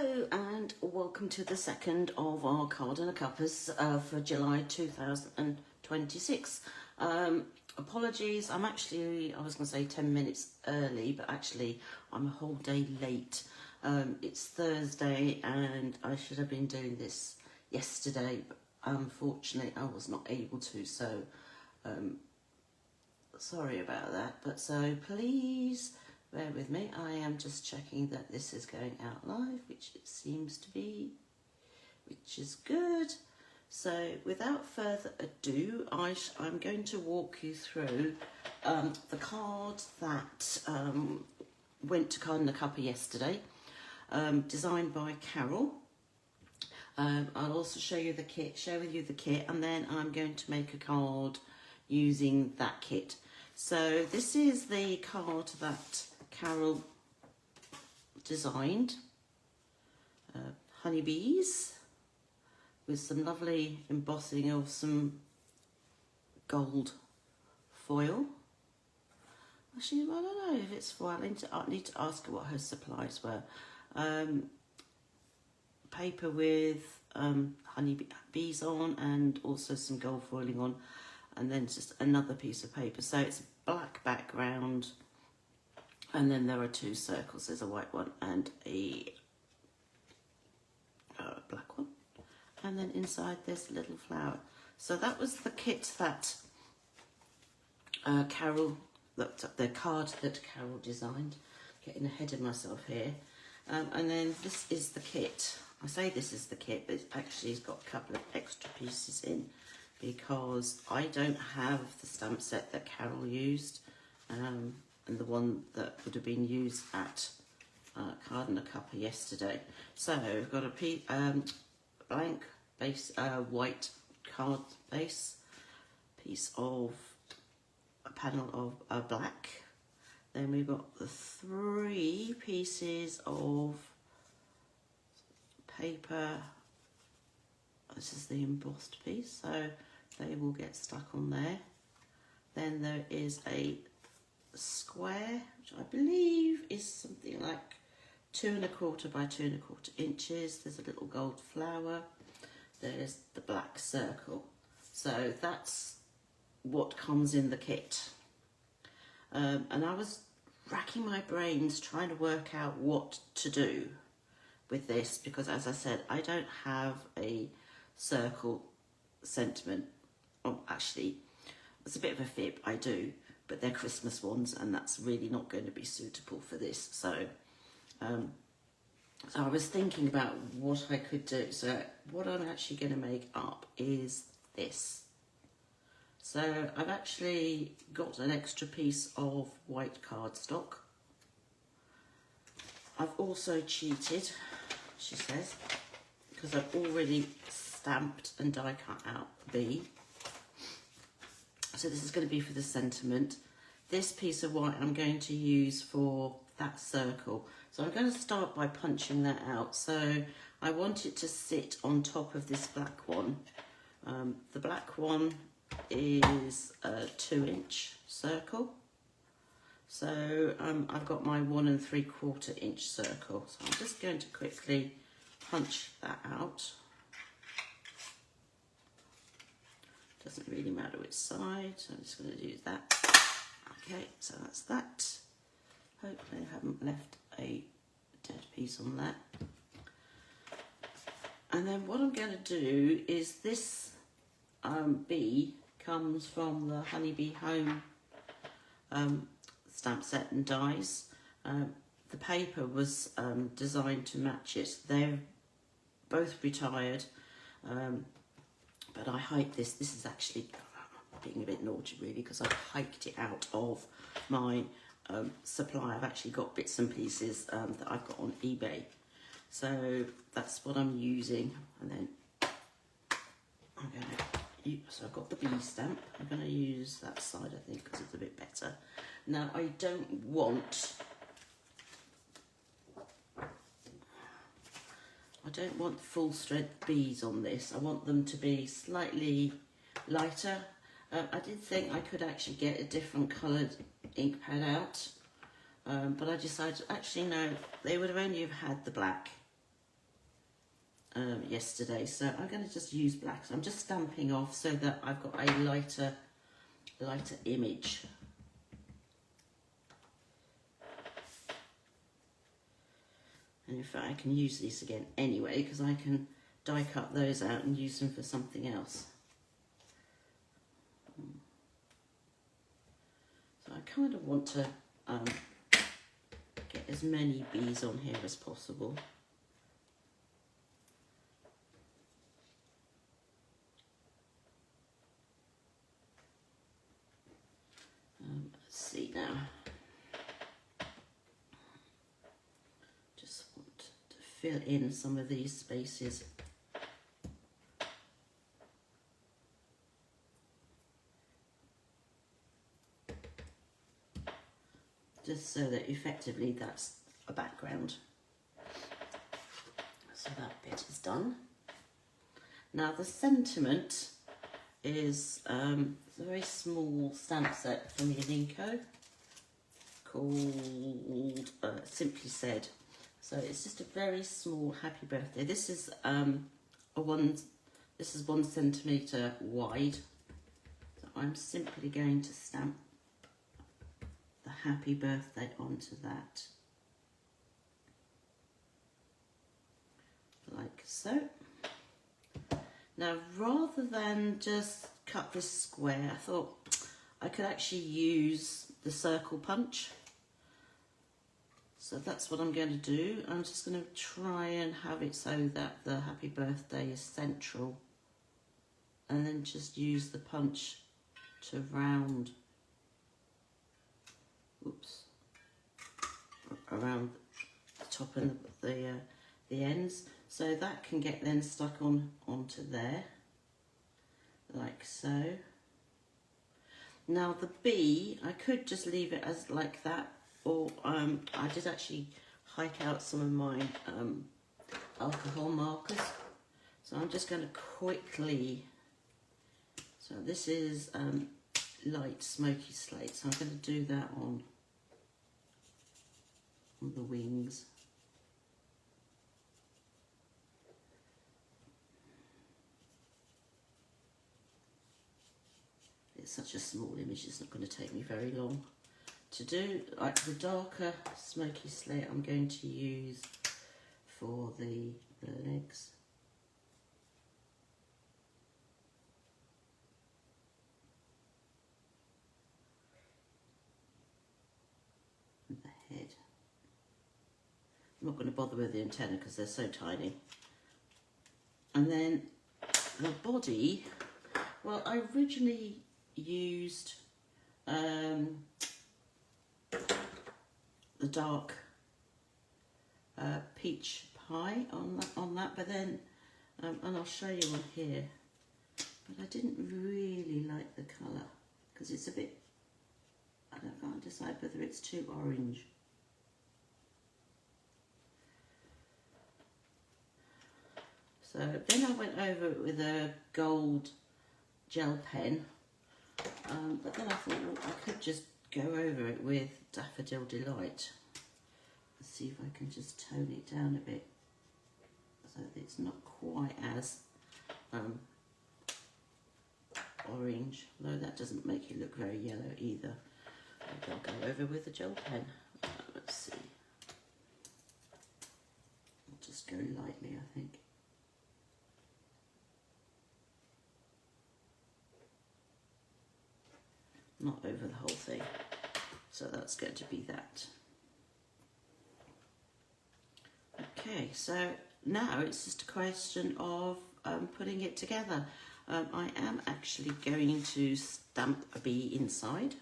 Hello and welcome to the second of our card and a cuppas for July 2026. Apologies, I was going to say 10 minutes early, but actually I'm a whole day late. It's Thursday and I should have been doing this yesterday, but unfortunately I was not able to, so sorry about that. But so please bear with me. I am just checking that this is going out live, which it seems to be, which is good. So without further ado, I'm going to walk you through the card that went to Card and a Cuppa yesterday, designed by Carol. I'll also share with you the kit, and then I'm going to make a card using that kit. So this is the card that Carol designed, honeybees, with some lovely embossing of some gold foil. Actually, I don't know if it's foil. I need to ask her what her supplies were. Paper with honeybees on, and also some gold foiling on, and then just another piece of paper. So it's a black background, and then there are two circles. There's a white one and a black one, and then inside there's a little flower. So that was the kit that Carol looked up, the card that Carol designed. Getting ahead of myself here. And then this is the kit. I say this is the kit, but it's actually got a couple of extra pieces in because I don't have the stamp set that Carol used, and the one that would have been used at Card and a Cuppa yesterday. So we've got a blank base, white card base, piece of a panel of black. Then we've got the 3 pieces of paper. This is the embossed piece, so they will get stuck on there. Then there is a square, which I believe is something like 2 1/4 by 2 1/4 inches. There's a little gold flower. There's the black circle. So that's what comes in the kit. And I was racking my brains trying to work out what to do with this, because as I said, I don't have a circle sentiment. Oh, actually, it's a bit of a fib, I do, but they're Christmas ones, and that's really not going to be suitable for this. So, so I was thinking about what I could do. So what I'm actually going to make up is this. So I've actually got an extra piece of white cardstock. I've also cheated, she says, because I've already stamped and die cut out the bee. So this is going to be for the sentiment. This piece of white I'm going to use for that circle. So I'm going to start by punching that out. So I want it to sit on top of this black one. The black one is a 2-inch circle. So I've got my 1 3/4 inch circle. So I'm just going to quickly punch that out. Doesn't really matter which side, so I'm just going to use that. Okay, so that's that. Hopefully I haven't left a dead piece on that. And then what I'm going to do is this bee comes from the Honeybee Home stamp set and dies. The paper was designed to match it. They're both retired, but I hiked this. This is actually being a bit naughty really, because I've hiked it out of my supply. I've actually got bits and pieces that I've got on eBay. So that's what I'm using. And then I'm going to, so I've got the bee stamp. I'm going to use that side, I think, because it's a bit better. Now I don't want full strength bees on this. I want them to be slightly lighter. I did think I could actually get a different coloured ink pad out, but I decided actually no, they would have only have had the black. yesterday, so I'm going to just use black. So I'm just stamping off so that I've got a lighter image. And in fact I can use these again anyway, because I can die cut those out and use them for something else. So I kind of want to get as many bees on here as possible. Let's see now. Just want to fill in some of these spaces. Just so that effectively that's a background. So that bit is done. Now the sentiment is a very small stamp set from Unico called Simply Said. So it's just a very small happy birthday. This is 1 centimetre wide. So I'm simply going to stamp the happy birthday onto that, like so. Now rather than just cut this square, I thought I could actually use the circle punch. So that's what I'm going to do. I'm just going to try and have it so that the happy birthday is central, and then just use the punch to round, around the top and the ends, so that can get then stuck onto there, like so. Now the bee, I could just leave it as like that, or I did actually hike out some of my alcohol markers, so I'm just going to quickly, so this is light smoky slate, so I'm going to do that on the wings. It's such a small image, it's not going to take me very long to do. Like the darker smoky slate I'm going to use for the legs. And the head. I'm not going to bother with the antenna because they're so tiny. And then the body, well, I originally used the dark peach pie on that, but then, and I'll show you on here, but I didn't really like the colour because it's a bit, I can't decide whether it's too orange. So then I went over it with a gold gel pen, but then I thought, well, I could just go over it with Daffodil Delight. Let's see if I can just tone it down a bit so that it's not quite as orange, although that doesn't make it look very yellow either. Maybe I'll go over with a gel pen. Let's see. I'll just go lightly, I think. Not over the whole thing. So that's going to be that. Okay, so now it's just a question of putting it together. I am actually going to stamp a bee inside.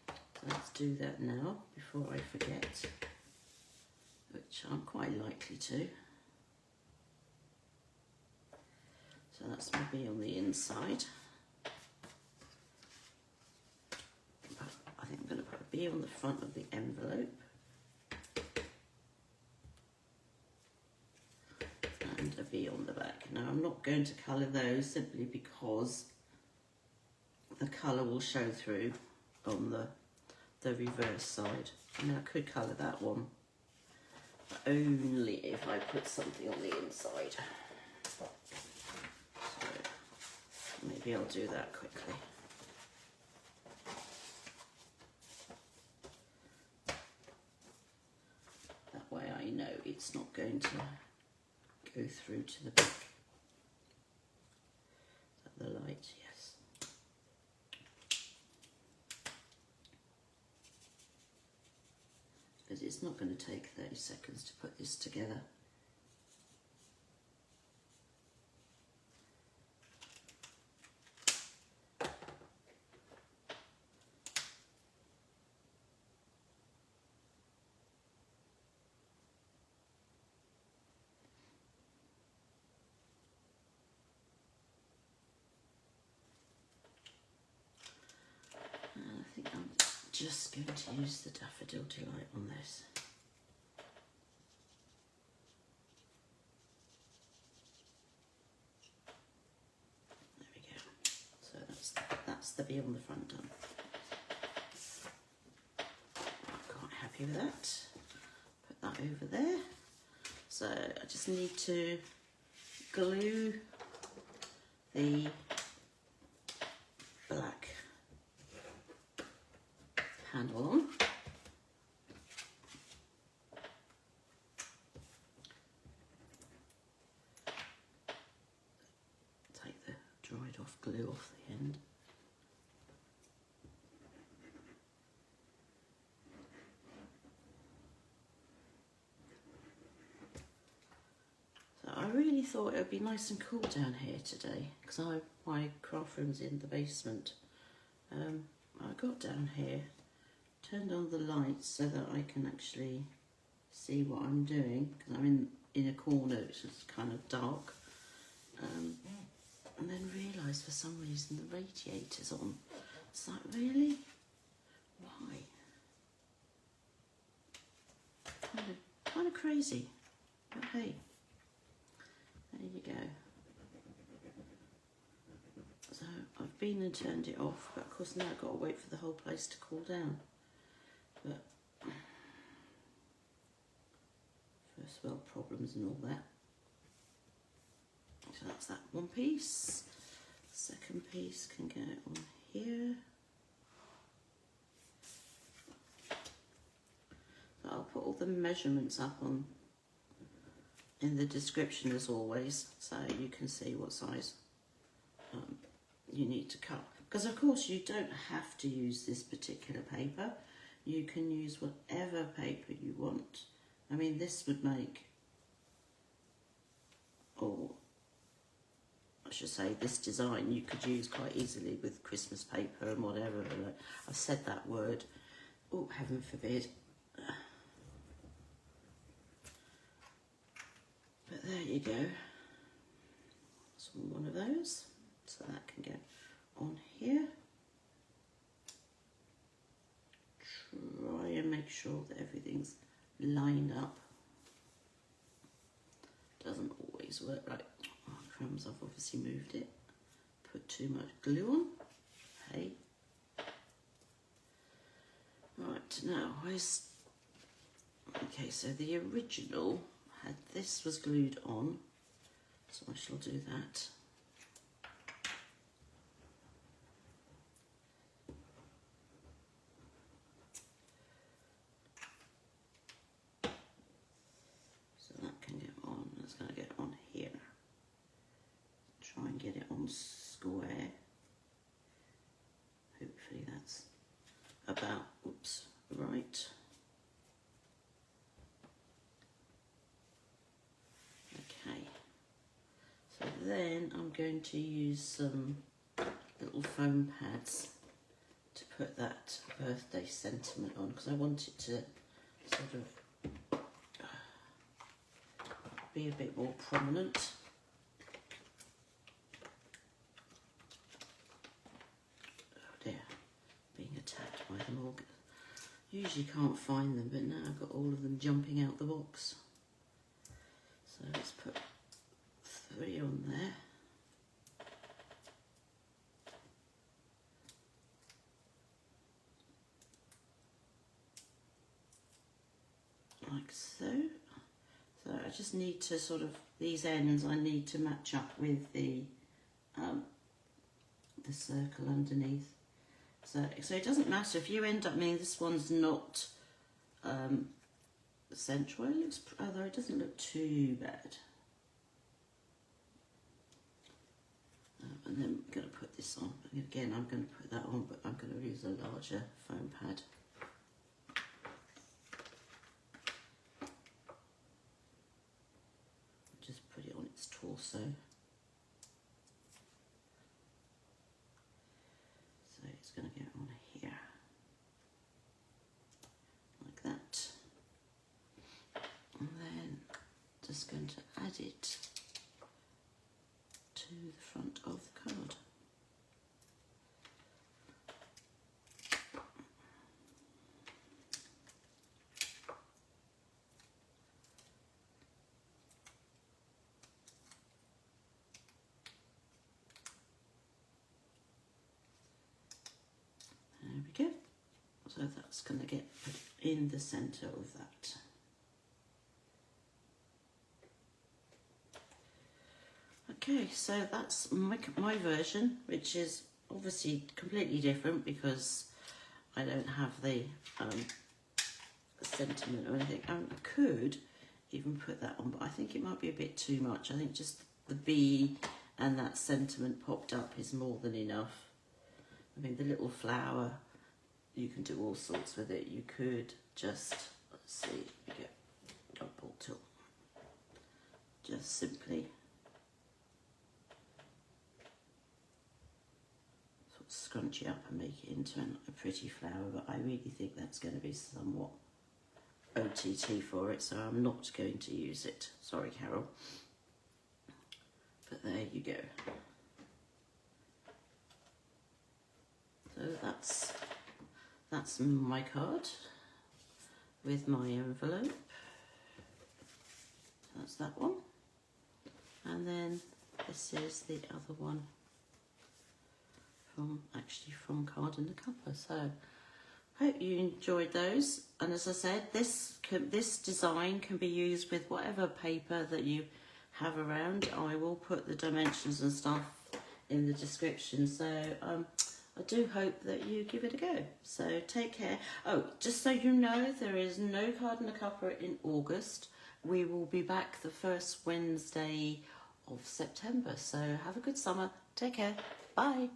So let's do that now before I forget, which I'm quite likely to. So that's my bee on the inside. I think I'm going to put a bee on the front of the envelope. And a bee on the back. Now I'm not going to colour those simply because the colour will show through on the reverse side. I mean, I could colour that one, only if I put something on the inside. So maybe I'll do that quickly. That way I know it's not going to go through to the back. Is that the light? Yes. Because it's not going to take 30 seconds to put this together. I think I'm just going to use the Daffodil Delight on this. There we go. So that's the bee on the front done. I'm quite happy with that. Put that over there. So I just need to glue the black handle on. Take the dried off glue off the end. So I really thought it would be nice and cool down here today because my craft room's in the basement. I got down here, turned on the lights so that I can actually see what I'm doing because I'm in a corner which is kind of dark, and then realised for some reason the radiator's on. It's like, really? Why? Kind of crazy, but hey, there you go. So I've been and turned it off, but of course now I've got to wait for the whole place to cool down. But first world problems and all that. So that's that one piece. Second piece can go on here. So I'll put all the measurements up on in the description as always, so you can see what size you need to cut. Because of course you don't have to use this particular paper. You can use whatever paper you want. I mean, this would make, or I should say this design you could use quite easily with Christmas paper and whatever. I've said that word, oh heaven forbid. But there you go. So one of those, so that can go on here. Try and make sure that everything's lined up. Doesn't always work right. Oh, crumbs, I've obviously moved it. Put too much glue on. Hey. Right, now where's... Okay, so the original had this was glued on, so I shall do that. So that can get on, that's going to get on here. Try and get it on square. Hopefully that's about, oops, right. Okay, so then I'm going to use some little foam pads to put that birthday sentiment on because I want it to sort of be a bit more prominent. Oh dear, being attacked by them all. Usually can't find them, but now I've got all of them jumping out the box. So let's put 3 on there. Like so. So I just need to sort of, these ends I need to match up with the circle underneath. So it doesn't matter if you end up, I mean this one's not central, it looks, although it doesn't look too bad. And then I'm going to put this on. Again, I'm going to put that on, but I'm going to use a larger foam pad. Just put it on its torso. So it's going to go on here. Like that. And then just going to add it to the front of the card. There we go. So that's going to get put in the centre of that. Okay, so that's my version, which is obviously completely different because I don't have the sentiment or anything. I could even put that on, but I think it might be a bit too much. I think just the bee and that sentiment popped up is more than enough. I mean, the little flower, you can do all sorts with it. You could just, let's see, we get double tool. Just simply scrunch it up and make it into a pretty flower, but I really think that's going to be somewhat OTT for it, so I'm not going to use it. Sorry, Carol. But there you go. So that's my card with my envelope. That's that one. And then this is the other one. From Card and the Cuppa. So hope you enjoyed those, and as I said, this design can be used with whatever paper that you have around. I will put the dimensions and stuff in the description, so I do hope that you give it a go. So take care. Oh, just so you know, there is no Card and the Cuppa in August. We will be back the first Wednesday of September, so have a good summer. Take care. Bye.